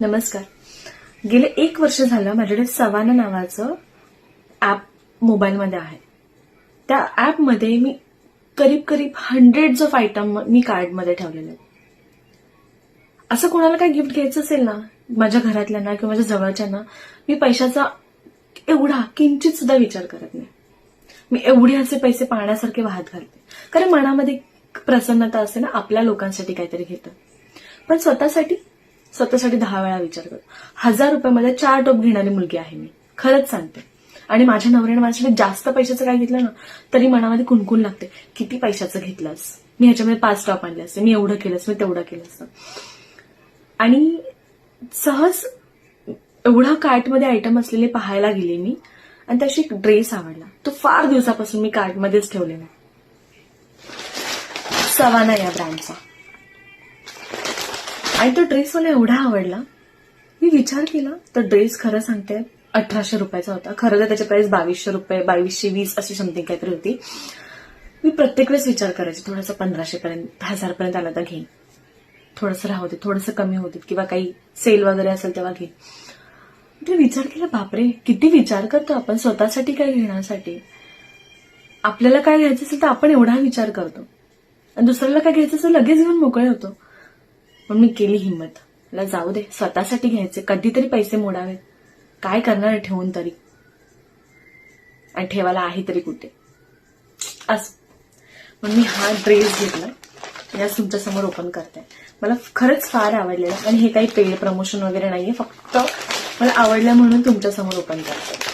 नमस्कार. गेले 1 वर्ष झालं माझ्याकडे सवाना नावाचं ऍप मोबाईलमध्ये आहे. त्या ऍपमध्ये मी करीब हंड्रेड्स ऑफ आयटम मी कार्डमध्ये ठेवलेले आहेत. असं कोणाला काही गिफ्ट घ्यायचं असेल ना, माझ्या घरातल्यांना किंवा माझ्या जवळच्यांना, मी पैशाचा एवढा किंचित सुद्धा विचार करत नाही. मी एवढे असे पैसे पाण्यासारखे वाहत घालते, कारण मनामध्ये प्रसन्नता असते ना, आपल्या लोकांसाठी काहीतरी घेतं. पण स्वतःसाठी 10 वेळा विचार करतो. 1000 रुपयामध्ये 4 टोप घेणारी मुलगी आहे मी, खरंच सांगते. आणि माझ्या नवऱ्याने माझ्यासाठी जास्त पैशाचं काय घेतलं ना, तरी मनामध्ये कुणकुण लागते, किती पैशाचं घेतलंस, मी ह्याच्यामध्ये 5 टॉप आणले असते, मी एवढं केलंस, मी तेवढं केलं असतं. आणि सहज एवढा कार्टमध्ये आयटम असलेले पाहायला गेले मी, आणि त्याशी एक ड्रेस आवडला. तो फार दिवसापासून मी कार्टमध्येच ठेवलेला, सवाना या ब्रँडचा. आणि तो ड्रेस मला एवढा आवडला, मी विचार केला. तर ड्रेस खरं सांगते 1800 रुपयाचा होता. खरं तर त्याची प्राइस 2200 रुपये, 2220 अशी समथिंग काहीतरी होती. मी प्रत्येक वेळेस विचार करायचे, थोडंसं 1500 पर्यंत, 1000 पर्यंत आला तर घेईन, थोडंसं राहू दे, थोडंसं कमी होते, किंवा काही सेल वगैरे असेल तेव्हा घेईन. मी विचार केला, बापरे, किती विचार करतो आपण स्वतःसाठी काय घेण्यासाठी. आपल्याला काय घ्यायचं असेल तर आपण एवढा विचार करतो, आणि दुसऱ्याला काय घ्यायचं असेल लगेच घेऊन मोकळे होतो. पण मी केली हिंमत, मला जाऊ दे, स्वतःसाठी घ्यायचे, कधीतरी पैसे मोडावेत, काय करणार ठेवून तरी, आणि ठेवायला आहे तरी कुठे असं. पण मी हा ड्रेस घेतला, याच तुमच्या समोर ओपन करते. मला खरंच फार आवडलेलं, आणि हे काही पेड प्रमोशन वगैरे नाहीये, फक्त मला आवडलं म्हणून तुमच्या समोर ओपन करते.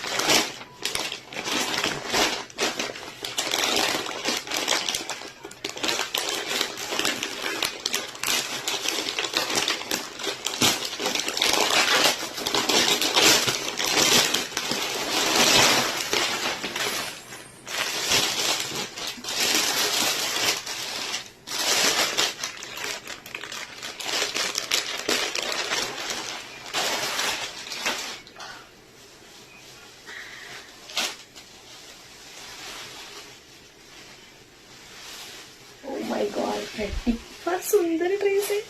माय गॉड, फार सुंदर ड्रेस आहे,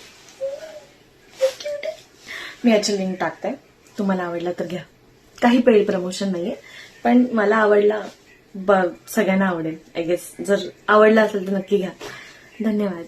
क्यूट आहे. मी याची लिंक टाकते, तुम्हाला आवडला तर घ्या. काही पेड प्रमोशन नाहीये, पण मला आवडला, सगळ्यांना आवडेल आय गेस. जर आवडला असेल तर नक्की घ्या. धन्यवाद.